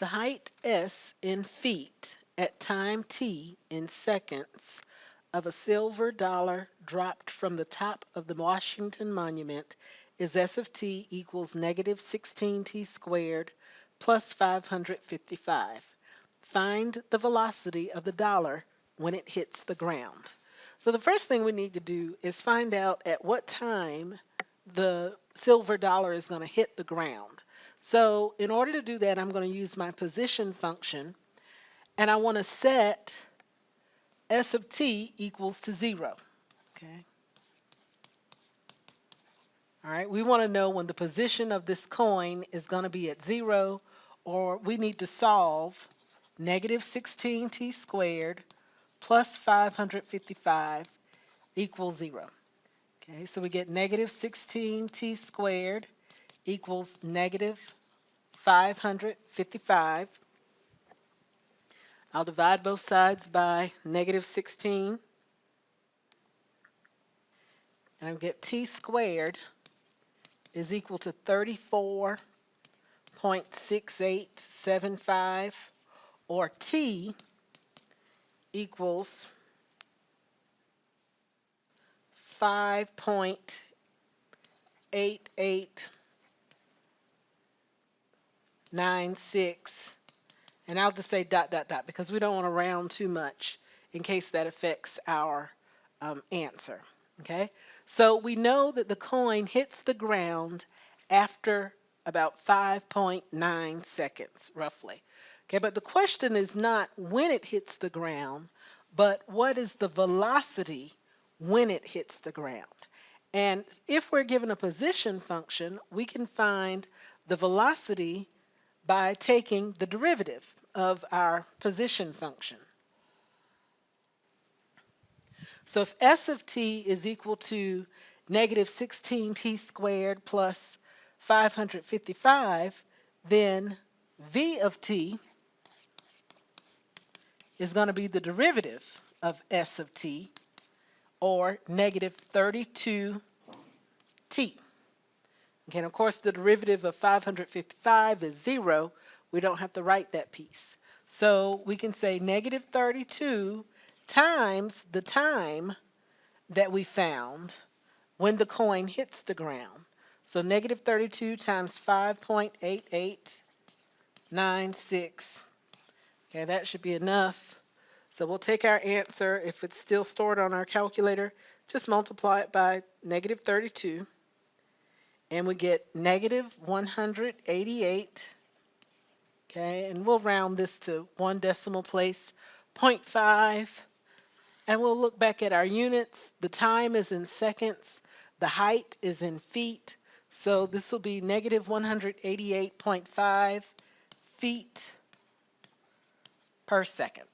The height S in feet at time t in seconds of a silver dollar dropped from the top of the Washington Monument is S of t equals negative 16t squared plus 555. Find the velocity of the dollar when it hits the ground. So the first thing we need to do is find out at what time the silver dollar is going to hit the ground. So in order to do that, I'm going to use my position function, and I want to set S of t equals to 0. Okay. All right, we want to know when the position of this coin is going to be at 0, or we need to solve negative 16t squared plus 555 equals 0. Okay, so we get negative 16t squared equals negative 555. I'll divide both sides by negative 16, and I'll get t squared is equal to 34.6875, or t equals 5.8896, and I'll just say dot dot dot because we don't want to round too much in case that affects our answer. Okay, so we know that the coin hits the ground after about 5.9 seconds roughly. Okay, but the question is not when it hits the ground, but what is the velocity when it hits the ground. And if we're given a position function, we can find the velocity by taking the derivative of our position function. So if S of t is equal to negative 16t squared plus 555, then V of t is going to be the derivative of S of t, or negative 32t. Okay, and of course the derivative of 555 is 0. We don't have to write that piece. So we can say negative 32 times the time that we found when the coin hits the ground. So negative 32 times 5.8896. Okay, that should be enough. So we'll take our answer. If it's still stored on our calculator, just multiply it by negative 32. And we get negative 188. Okay, and we'll round this to one decimal place, 0.5. And we'll look back at our units. The time is in seconds. The height is in feet. So this will be negative 188.5 feet per second.